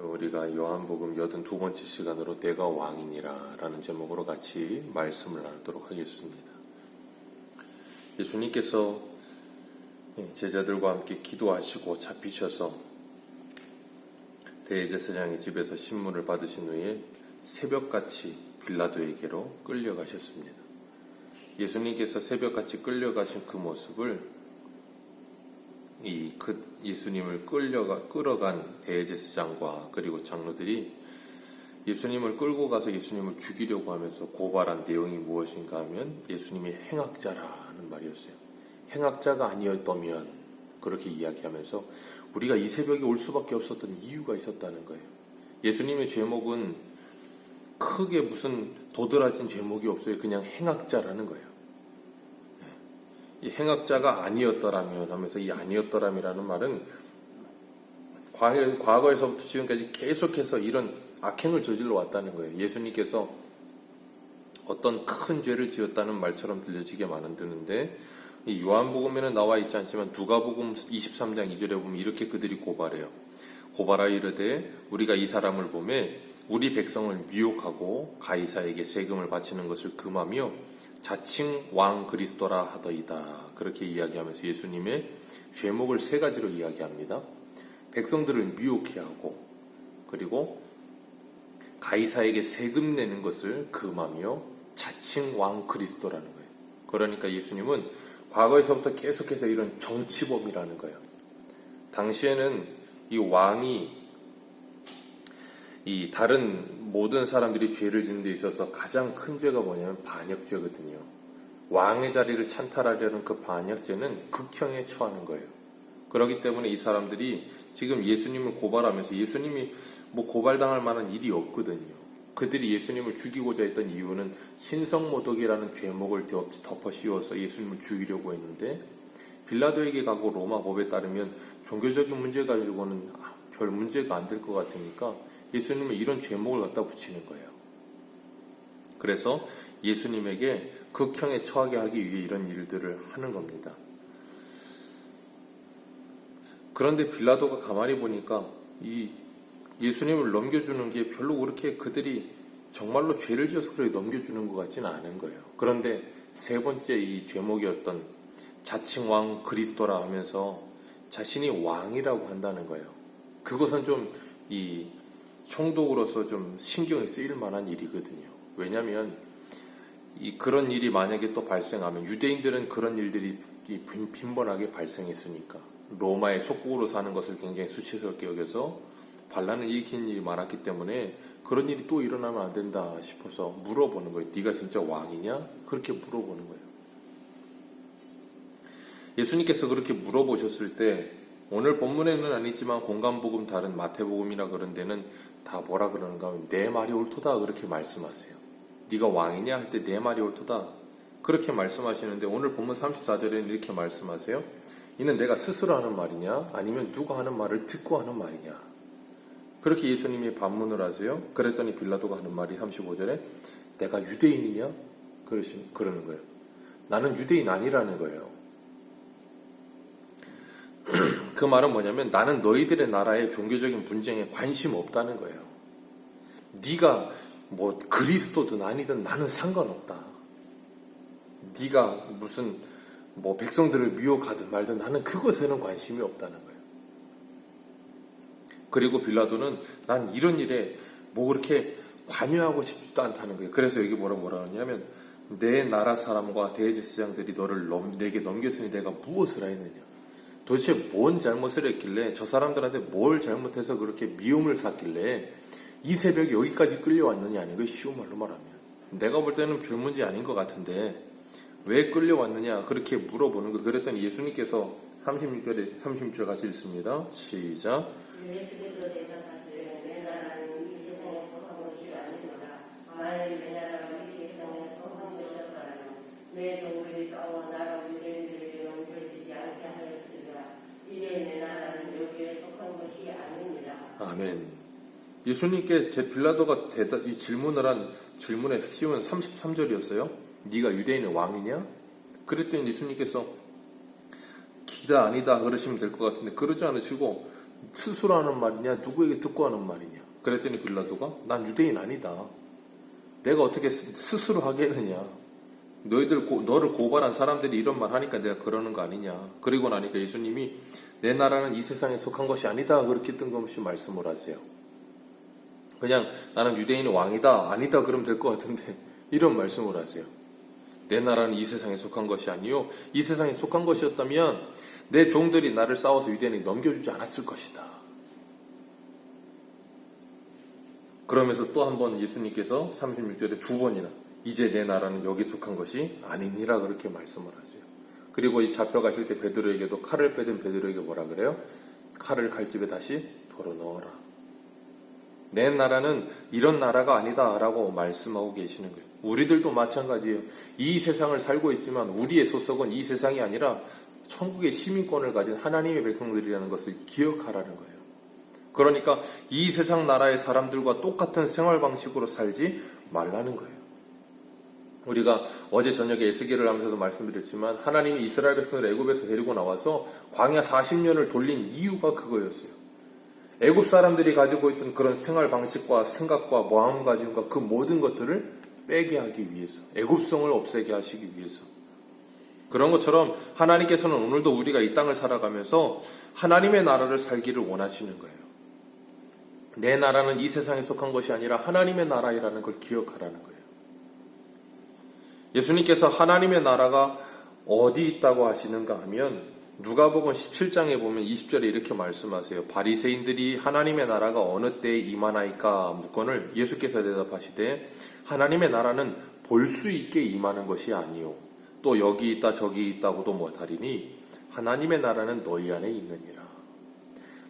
우리가 요한복음 82번째 시간으로 내가 왕이니라 라는 제목으로 같이 말씀을 나누도록 하겠습니다. 예수님께서 제자들과 함께 기도하시고 잡히셔서 대제사장의 집에서 신문을 받으신 후에 새벽같이 빌라도에게로 끌려가셨습니다. 예수님께서 새벽같이 끌려가신 그 모습을 예수님을 끌어간 대제사장과 그리고 장로들이 예수님을 끌고 가서 예수님을 죽이려고 하면서 고발한 내용이 무엇인가 하면 예수님이 행악자라는 말이었어요. 행악자가 아니었다면 그렇게 이야기하면서 우리가 이 새벽에 올 수밖에 없었던 이유가 있었다는 거예요. 예수님의 제목은 크게 무슨 도드라진 제목이 없어요. 그냥 행악자라는 거예요. 이 행악자가 아니었더라면 하면서 이 아니었더라면이라는 말은 과거에서부터 지금까지 계속해서 이런 악행을 저질러 왔다는 거예요. 예수님께서 어떤 큰 죄를 지었다는 말처럼 들려지게 만드는데 이 요한복음에는 나와 있지 않지만 누가복음 23장 2절에 보면 이렇게 그들이 고발해요. 고발하여 이르되 우리가 이 사람을 보매 우리 백성을 미혹하고 가이사에게 세금을 바치는 것을 금하며 자칭 왕 그리스도라 하더이다. 그렇게 이야기하면서 예수님의 죄목을 세 가지로 이야기합니다. 백성들을 미혹해 하고 그리고 가이사에게 세금 내는 것을 금하며 자칭 왕 그리스도라는 거예요. 그러니까 예수님은 과거에서부터 계속해서 이런 정치범이라는 거예요. 당시에는 이 왕이 이 다른 모든 사람들이 죄를 짓는 데 있어서 가장 큰 죄가 뭐냐면 반역죄거든요. 왕의 자리를 찬탈하려는 그 반역죄는 극형에 처하는 거예요. 그렇기 때문에 이 사람들이 지금 예수님을 고발하면서 예수님이 고발당할 만한 일이 없거든요. 그들이 예수님을 죽이고자 했던 이유는 신성모독이라는 죄목을 덮어 씌워서 예수님을 죽이려고 했는데 빌라도에게 가고 로마 법에 따르면 종교적인 문제 가지고는 별 문제가 안 될 것 같으니까 예수님은 이런 죄목을 갖다 붙이는 거예요. 그래서 예수님에게 극형에 처하게 하기 위해 이런 일들을 하는 겁니다. 그런데 빌라도가 가만히 보니까 이 예수님을 넘겨주는 게 별로 그렇게 그들이 정말로 죄를 지어서 그렇게 넘겨주는 것 같지는 않은 거예요. 그런데 세 번째 이 죄목이었던 자칭 왕 그리스도라 하면서 자신이 왕이라고 한다는 거예요. 그것은 좀 이 총독으로서 좀 신경이 쓰일 만한 일이거든요. 왜냐하면 그런 일이 만약에 또 발생하면 유대인들은 그런 일들이 빈번하게 발생했으니까 로마의 속국으로 사는 것을 굉장히 수치스럽게 여겨서 반란을 일으키는 일이 많았기 때문에 그런 일이 또 일어나면 안 된다 싶어서 물어보는 거예요. 네가 진짜 왕이냐? 그렇게 물어보는 거예요. 예수님께서 그렇게 물어보셨을 때 오늘 본문에는 아니지만 공간복음 다른 마태복음이나 그런 데는 다 뭐라 그러는가 하면 내 말이 옳도다 그렇게 말씀하세요. 네가 왕이냐 할 때 내 말이 옳도다 그렇게 말씀하시는데 오늘 본문 34절에는 이렇게 말씀하세요. 이는 내가 스스로 하는 말이냐 아니면 누가 하는 말을 듣고 하는 말이냐. 그렇게 예수님이 반문을 하세요. 그랬더니 빌라도가 하는 말이 35절에 내가 유대인이냐? 그러는 거예요. 나는 유대인 아니라는 거예요. 그 말은 뭐냐면 나는 너희들의 나라의 종교적인 분쟁에 관심 없다는 거예요. 네가 그리스도든 아니든 나는 상관없다. 네가 무슨 백성들을 미혹하든 말든 나는 그것에는 관심이 없다는 거예요. 그리고 빌라도는 난 이런 일에 그렇게 관여하고 싶지도 않다는 거예요. 그래서 여기 뭐라 하냐면 내 나라 사람과 대제사장들이 너를 내게 넘겼으니 내가 무엇을 하였느냐. 도대체 뭔 잘못을 했길래 저 사람들한테 뭘 잘못해서 그렇게 미움을 샀길래 이 새벽에 여기까지 끌려왔느냐 하는 거 쉬운 말로 말하면 내가 볼 때는 별 문제 아닌 것 같은데 왜 끌려왔느냐 그렇게 물어보는 거. 그랬더니 예수님께서 36절 같이 읽습니다. 시작. 예수께서 대답하시되 내 나라는 이 세상에 속한 것이 아니노라. 만일 내 나라가 이 세상에 속한 것이었더라면 내 종들이 싸워 나라 유대인들에게 넘겨지지 않게 하였으리라. 이제 내 나라는 여기에 속한 것이 아닙니다. 아멘. 예수님께 빌라도가 이 질문을 한 질문의 핵심은 33절이었어요. 네가 유대인의 왕이냐? 그랬더니 예수님께서 기다 아니다 그러시면 될 것 같은데 그러지 않으시고 스스로 하는 말이냐 누구에게 듣고 하는 말이냐. 그랬더니 빌라도가 난 유대인 아니다. 내가 어떻게 스스로 하겠느냐. 너를 고발한 사람들이 이런 말 하니까 내가 그러는 거 아니냐. 그리고 나니까 예수님이 내 나라는 이 세상에 속한 것이 아니다. 그렇게 뜬금없이 말씀을 하세요. 그냥 나는 유대인의 왕이다. 아니다. 그러면 될 것 같은데 이런 말씀을 하세요. 내 나라는 이 세상에 속한 것이 아니요. 이 세상에 속한 것이었다면 내 종들이 나를 싸워서 유대인에게 넘겨주지 않았을 것이다. 그러면서 또 한 번 예수님께서 36절에 두 번이나 이제 내 나라는 여기 속한 것이 아니니라 그렇게 말씀을 하세요. 그리고 이 잡혀가실 때 베드로에게도 칼을 빼든 베드로에게 뭐라 그래요? 칼을 칼집에 다시 도로 넣어라. 내 나라는 이런 나라가 아니다 라고 말씀하고 계시는 거예요. 우리들도 마찬가지예요. 이 세상을 살고 있지만 우리의 소속은 이 세상이 아니라 천국의 시민권을 가진 하나님의 백성들이라는 것을 기억하라는 거예요. 그러니까 이 세상 나라의 사람들과 똑같은 생활 방식으로 살지 말라는 거예요. 우리가 어제 저녁에 에스겔을 하면서도 말씀드렸지만 하나님이 이스라엘 백성을 애굽에서 데리고 나와서 광야 40년을 돌린 이유가 그거였어요. 애굽 사람들이 가지고 있던 그런 생활 방식과 생각과 마음가짐과 그 모든 것들을 빼게 하기 위해서, 애굽성을 없애게 하시기 위해서. 그런 것처럼 하나님께서는 오늘도 우리가 이 땅을 살아가면서 하나님의 나라를 살기를 원하시는 거예요. 내 나라는 이 세상에 속한 것이 아니라 하나님의 나라이라는 걸 기억하라는 거예요. 예수님께서 하나님의 나라가 어디 있다고 하시는가 하면 누가복음 17장에 보면 20절에 이렇게 말씀하세요. 바리새인들이 하나님의 나라가 어느 때에 임하나이까 묻거늘 예수께서 대답하시되 하나님의 나라는 볼 수 있게 임하는 것이 아니요 또 여기 있다 저기 있다고도 못하리니 하나님의 나라는 너희 안에 있느니라.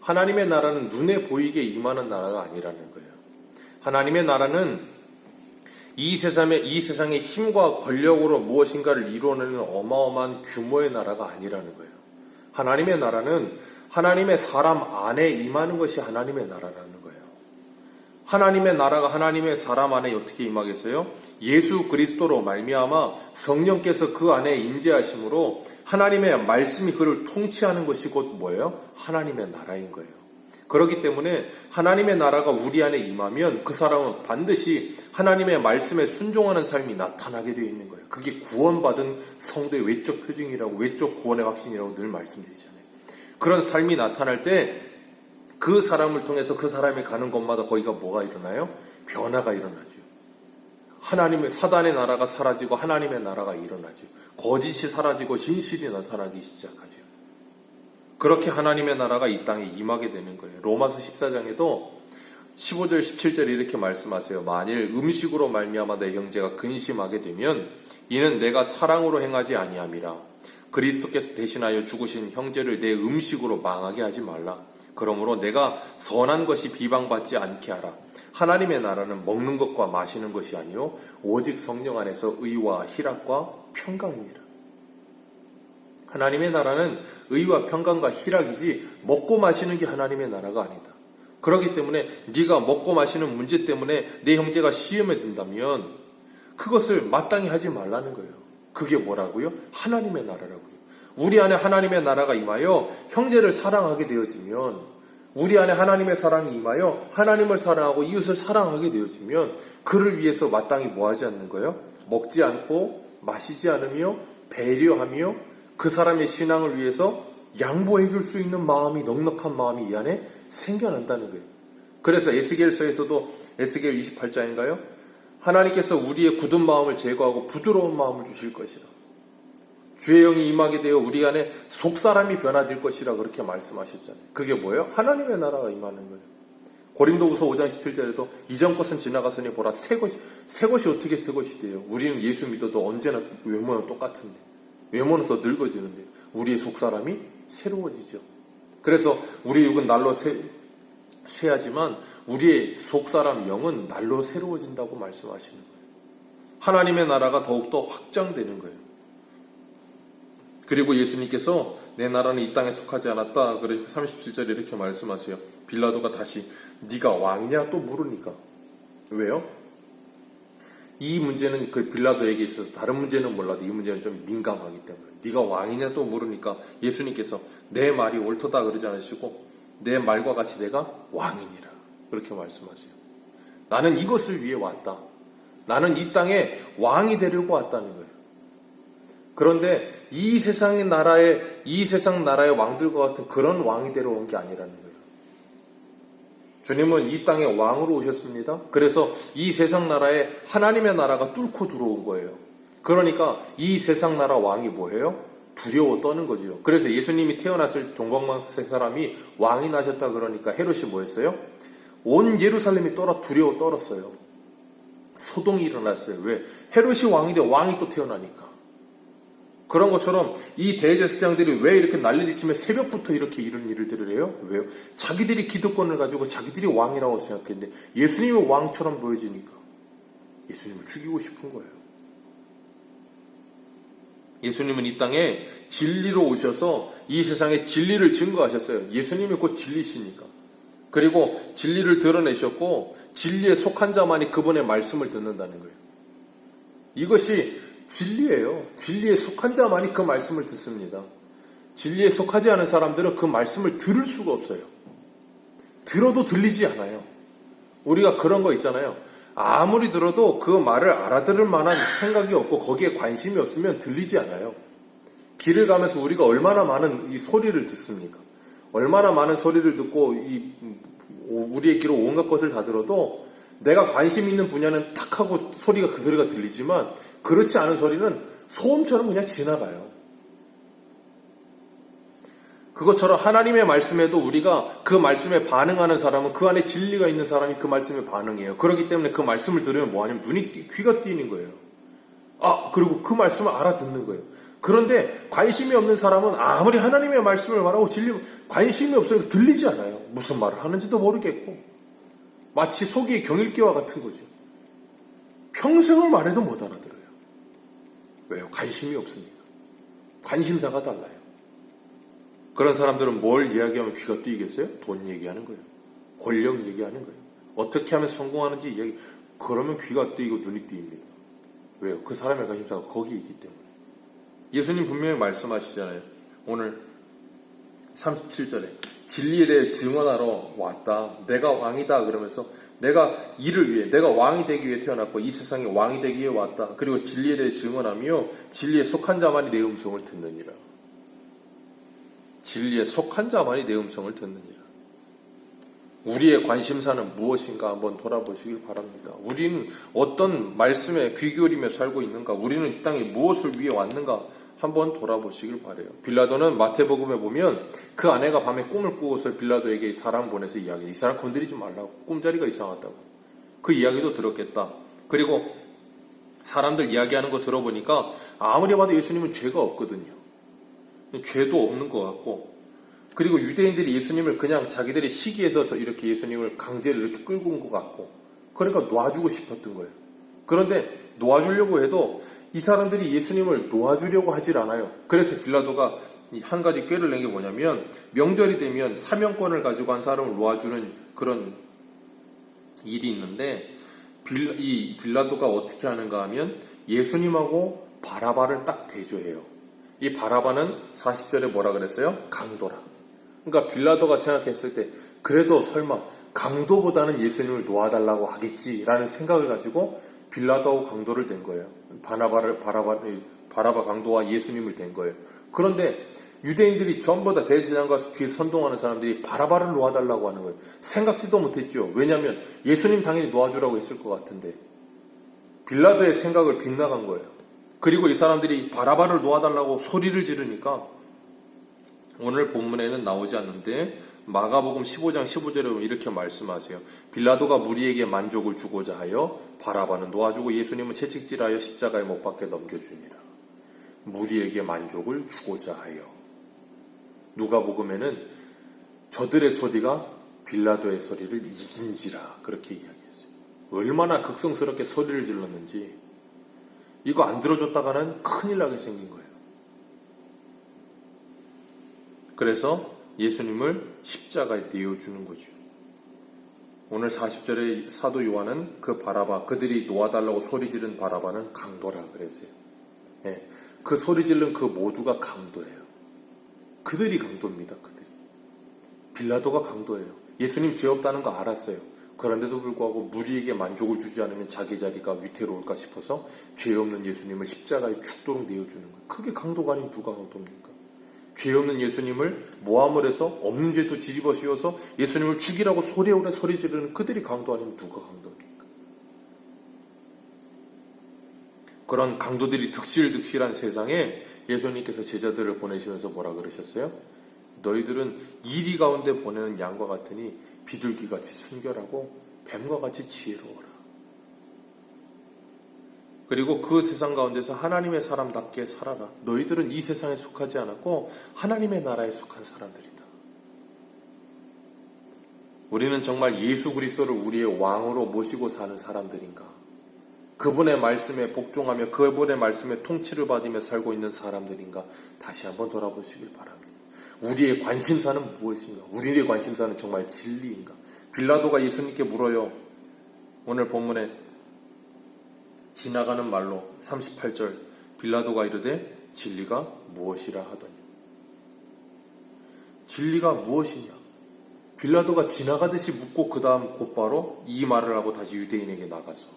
하나님의 나라는 눈에 보이게 임하는 나라가 아니라는 거예요. 하나님의 나라는 이 세상의 힘과 권력으로 무엇인가를 이루어내는 어마어마한 규모의 나라가 아니라는 거예요. 하나님의 나라는 하나님의 사람 안에 임하는 것이 하나님의 나라라는 거예요. 하나님의 나라가 하나님의 사람 안에 어떻게 임하겠어요? 예수 그리스도로 말미암아 성령께서 그 안에 임재하심으로 하나님의 말씀이 그를 통치하는 것이 곧 뭐예요? 하나님의 나라인 거예요. 그렇기 때문에 하나님의 나라가 우리 안에 임하면 그 사람은 반드시 하나님의 말씀에 순종하는 삶이 나타나게 되어 있는 거예요. 그게 구원받은 성도의 외적 표징이라고, 외적 구원의 확신이라고 늘 말씀드리잖아요. 그런 삶이 나타날 때 그 사람을 통해서 그 사람이 가는 곳마다 거기가 뭐가 일어나요? 변화가 일어나죠. 하나님의 사단의 나라가 사라지고 하나님의 나라가 일어나죠. 거짓이 사라지고 진실이 나타나기 시작하죠. 그렇게 하나님의 나라가 이 땅에 임하게 되는 거예요. 로마서 14장에도 15절 17절 이렇게 말씀하세요. 만일 음식으로 말미암아 내 형제가 근심하게 되면 이는 내가 사랑으로 행하지 아니함이라. 그리스도께서 대신하여 죽으신 형제를 내 음식으로 망하게 하지 말라. 그러므로 내가 선한 것이 비방받지 않게 하라. 하나님의 나라는 먹는 것과 마시는 것이 아니요 오직 성령 안에서 의와 희락과 평강이니라. 하나님의 나라는 의와 평강과 희락이지 먹고 마시는 게 하나님의 나라가 아니다. 그렇기 때문에 네가 먹고 마시는 문제 때문에 내 형제가 시험에 든다면 그것을 마땅히 하지 말라는 거예요. 그게 뭐라고요? 하나님의 나라라고요. 우리 안에 하나님의 나라가 임하여 형제를 사랑하게 되어지면, 우리 안에 하나님의 사랑이 임하여 하나님을 사랑하고 이웃을 사랑하게 되어지면 그를 위해서 마땅히 뭐 하지 않는 거예요? 먹지 않고 마시지 않으며 배려하며 그 사람의 신앙을 위해서 양보해 줄 수 있는 마음이, 넉넉한 마음이 이 안에 생겨난다는 거예요. 그래서 에스겔서에서도 에스겔 28장인가요? 하나님께서 우리의 굳은 마음을 제거하고 부드러운 마음을 주실 것이라. 주의 영이 임하게 되어 우리 안에 속사람이 변화될 것이라 그렇게 말씀하셨잖아요. 그게 뭐예요? 하나님의 나라가 임하는 거예요. 고린도후서 5장 17절에도 이전 것은 지나갔으니 보라 새 것이 어떻게 새 것이 돼요? 우리는 예수 믿어도 언제나 외모는 똑같은데, 외모는 더 늙어지는데 우리의 속사람이 새로워지죠. 그래서 우리 육은 날로 쇠하지만 우리의 속사람 영은 날로 새로워진다고 말씀하시는 거예요. 하나님의 나라가 더욱더 확장되는 거예요. 그리고 예수님께서 내 나라는 이 땅에 속하지 않았다. 그래서 37절에 이렇게 말씀하세요. 빌라도가 다시 네가 왕이냐 또 물으니까. 왜요? 이 문제는 그 빌라도에게 있어서 다른 문제는 몰라도 이 문제는 좀 민감하기 때문에 네가 왕이냐 또 물으니까 예수님께서 내 말이 옳도다 그러지 않으시고 내 말과 같이 내가 왕이니라. 그렇게 말씀하세요. 나는 이것을 위해 왔다. 나는 이 땅에 왕이 되려고 왔다는 거예요. 그런데 이 세상 나라의 왕들과 같은 그런 왕이 되려 온 게 아니라는 거예요. 주님은 이 땅에 왕으로 오셨습니다. 그래서 이 세상 나라에 하나님의 나라가 뚫고 들어온 거예요. 그러니까 이 세상 나라 왕이 뭐예요? 두려워 떠는 거죠. 그래서 예수님이 태어났을 동방만세 사람이 왕이 나셨다 그러니까 헤롯이 뭐 했어요? 온 예루살렘이 두려워 떨었어요. 소동이 일어났어요. 왜? 헤롯이 왕이 돼 왕이 또 태어나니까. 그런 것처럼 이 대제사장들이 왜 이렇게 난리를 치며 새벽부터 이렇게 이런 일들을 해요? 왜요? 자기들이 기득권을 가지고 자기들이 왕이라고 생각했는데 예수님이 왕처럼 보여지니까 예수님을 죽이고 싶은 거예요. 예수님은 이 땅에 진리로 오셔서 이 세상에 진리를 증거하셨어요. 예수님이 곧 진리시니까. 그리고 진리를 드러내셨고 진리에 속한 자만이 그분의 말씀을 듣는다는 거예요. 이것이 진리예요. 진리에 속한 자만이 그 말씀을 듣습니다. 진리에 속하지 않은 사람들은 그 말씀을 들을 수가 없어요. 들어도 들리지 않아요. 우리가 그런 거 있잖아요. 아무리 들어도 그 말을 알아들을 만한 생각이 없고 거기에 관심이 없으면 들리지 않아요. 길을 가면서 우리가 얼마나 많은 이 소리를 듣습니까? 얼마나 많은 소리를 듣고 우리의 귀로 온갖 것을 다 들어도 내가 관심 있는 분야는 탁 하고 그 소리가 들리지만 그렇지 않은 소리는 소음처럼 그냥 지나가요. 그것처럼 하나님의 말씀에도 우리가 그 말씀에 반응하는 사람은 그 안에 진리가 있는 사람이 그 말씀에 반응해요. 그렇기 때문에 그 말씀을 들으면 뭐하냐면 귀가 띄는 거예요. 그리고 그 말씀을 알아듣는 거예요. 그런데 관심이 없는 사람은 아무리 하나님의 말씀을 말하고 관심이 없어요. 들리지 않아요. 무슨 말을 하는지도 모르겠고 마치 속이 경일기와 같은 거죠. 평생을 말해도 못 알아들어요. 왜요? 관심이 없으니까. 관심사가 달라요. 그런 사람들은 뭘 이야기하면 귀가 띄겠어요? 돈 얘기하는 거예요. 권력 얘기하는 거예요. 어떻게 하면 성공하는지 이야기. 그러면 귀가 띄고 눈이 띄입니다. 왜요? 그 사람의 관심사가 거기에 있기 때문에. 예수님 분명히 말씀하시잖아요. 오늘 37절에 진리에 대해 증언하러 왔다. 내가 왕이다. 그러면서 내가 이를 위해, 내가 왕이 되기 위해 태어났고 이 세상에 왕이 되기 위해 왔다. 그리고 진리에 대해 증언하며 진리에 속한 자만이 내 음성을 듣느니라. 진리에 속한 자만이 내 음성을 듣느니라. 우리의 관심사는 무엇인가 한번 돌아보시길 바랍니다. 우리는 어떤 말씀에 귀 기울이며 살고 있는가? 우리는 이 땅에 무엇을 위해 왔는가? 한번 돌아보시길 바라요. 빌라도는 마태복음에 보면 그 아내가 밤에 꿈을 꾸고서 빌라도에게 사람 보내서 이야기해. 이 사람 건드리지 말라고. 꿈자리가 이상하다고. 그 이야기도 들었겠다. 그리고 사람들 이야기하는 거 들어보니까 아무리 봐도 예수님은 죄가 없거든요. 죄도 없는 것 같고, 그리고 유대인들이 예수님을 그냥 자기들의 시기에서 이렇게 예수님을 강제로 이렇게 끌고 온 것 같고, 그러니까 놓아주고 싶었던 거예요. 그런데 놓아주려고 해도 이 사람들이 예수님을 놓아주려고 하질 않아요. 그래서 빌라도가 한 가지 꾀를 낸 게 뭐냐면, 명절이 되면 사명권을 가지고 한 사람을 놓아주는 그런 일이 있는데, 이 빌라도가 어떻게 하는가 하면 예수님하고 바라바를 딱 대조해요. 이 바라바는 40절에 뭐라 그랬어요? 강도라. 그러니까 빌라도가 생각했을 때 그래도 설마 강도보다는 예수님을 놓아달라고 하겠지라는 생각을 가지고 빌라도하고 강도를 댄 거예요. 바라바 강도와 예수님을 댄 거예요. 그런데 유대인들이 전부 다 대제사장과 귀에 선동하는 사람들이 바라바를 놓아달라고 하는 거예요. 생각지도 못했죠. 왜냐하면 예수님 당연히 놓아주라고 했을 것 같은데 빌라도의 생각을 빗나간 거예요. 그리고 이 사람들이 바라바를 놓아달라고 소리를 지르니까 오늘 본문에는 나오지 않는데 마가복음 15장 15절에 보면 이렇게 말씀하세요. 빌라도가 무리에게 만족을 주고자 하여 바라바는 놓아주고 예수님은 채찍질하여 십자가에 못 박게 넘겨주니라. 무리에게 만족을 주고자 하여. 누가복음에는 저들의 소리가 빌라도의 소리를 이긴지라 그렇게 이야기했어요. 얼마나 극성스럽게 소리를 질렀는지 이거 안 들어줬다가는 큰일 나게 생긴 거예요. 그래서 예수님을 십자가에 내어주는 거죠. 오늘 40절에 사도 요한은 그 바라바, 그들이 놓아달라고 소리 지른 바라바는 강도라 그랬어요. 네, 그 소리 지른 그 모두가 강도예요. 그들이 강도입니다. 그들이. 빌라도가 강도예요. 예수님 죄 없다는 거 알았어요. 그런데도 불구하고 무리에게 만족을 주지 않으면 자기 자리가 위태로울까 싶어서 죄 없는 예수님을 십자가에 죽도록 내어주는 거예요. 그게 강도가 아닌 누가 강도입니까? 죄 없는 예수님을 모함을 해서 없는 죄도 뒤집어 씌워서 예수님을 죽이라고 소리오래 소리 지르는 그들이 강도 아닌 누가 강도입니까? 그런 강도들이 득실득실한 세상에 예수님께서 제자들을 보내시면서 뭐라 그러셨어요? 너희들은 이리 가운데 보내는 양과 같으니 비둘기같이 순결하고 뱀과 같이 지혜로워라. 그리고 그 세상 가운데서 하나님의 사람답게 살아라. 너희들은 이 세상에 속하지 않았고 하나님의 나라에 속한 사람들이다. 우리는 정말 예수 그리스도를 우리의 왕으로 모시고 사는 사람들인가? 그분의 말씀에 복종하며 그분의 말씀에 통치를 받으며 살고 있는 사람들인가? 다시 한번 돌아보시길 바랍니다. 우리의 관심사는 무엇인가? 우리의 관심사는 정말 진리인가? 빌라도가 예수님께 물어요. 오늘 본문에 지나가는 말로 38절 빌라도가 이르되 진리가 무엇이라 하더니. 진리가 무엇이냐? 빌라도가 지나가듯이 묻고 그 다음 곧바로 이 말을 하고 다시 유대인에게 나가서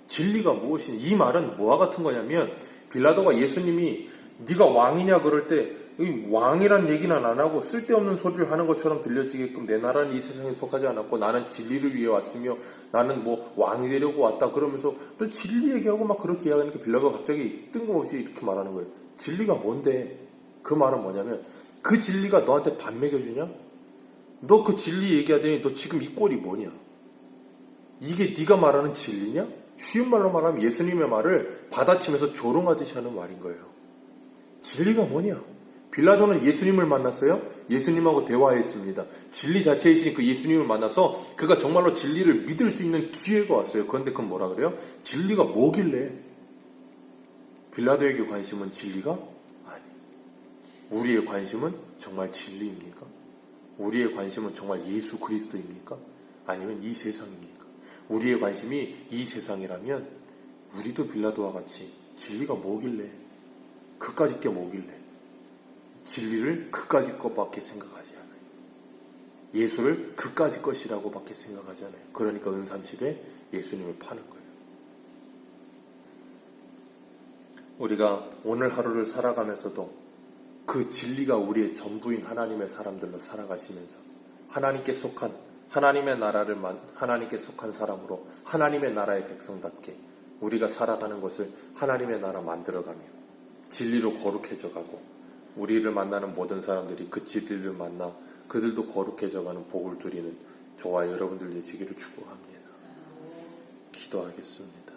진리가 무엇이냐? 이 말은 뭐와 같은 거냐면 빌라도가 예수님이 네가 왕이냐 그럴 때 왕이란 얘기는 안 하고 쓸데없는 소리를 하는 것처럼 들려지게끔 내 나라는 이 세상에 속하지 않았고 나는 진리를 위해 왔으며 나는 뭐 왕이 되려고 왔다 그러면서 또 진리 얘기하고 막 그렇게 이야기하니까 빌라도가 갑자기 뜬금없이 이렇게 말하는 거예요. 진리가 뭔데? 그 말은 뭐냐면 그 진리가 너한테 밥 먹여주냐? 너 그 진리 얘기하더니 너 지금 이 꼴이 뭐냐? 이게 네가 말하는 진리냐? 쉬운 말로 말하면 예수님의 말을 받아치면서 조롱하듯이 하는 말인 거예요. 진리가 뭐냐? 빌라도는 예수님을 만났어요. 예수님하고 대화했습니다. 진리 자체이신 그 예수님을 만나서 그가 정말로 진리를 믿을 수 있는 기회가 왔어요. 그런데 그건 뭐라 그래요? 진리가 뭐길래? 빌라도에게 관심은 진리가? 아니. 우리의 관심은 정말 진리입니까? 우리의 관심은 정말 예수 그리스도입니까? 아니면 이 세상입니까? 우리의 관심이 이 세상이라면 우리도 빌라도와 같이 진리가 뭐길래? 그까짓 게 뭐길래? 진리를 그까짓 것밖에 생각하지 않아요. 예수를 그까짓 것이라고밖에 생각하지 않아요. 그러니까 은삼십에 예수님을 파는 거예요. 우리가 오늘 하루를 살아가면서도 그 진리가 우리의 전부인 하나님의 사람들로 살아가시면서 하나님께 속한 하나님의 나라를 하나님께 속한 사람으로 하나님의 나라의 백성답게 우리가 살아가는 것을 하나님의 나라 만들어가며 진리로 거룩해져가고 우리를 만나는 모든 사람들이 그 진리를 만나 그들도 거룩해져가는 복을 누리는 저와 여러분들 되시기를 축복합니다. 기도하겠습니다.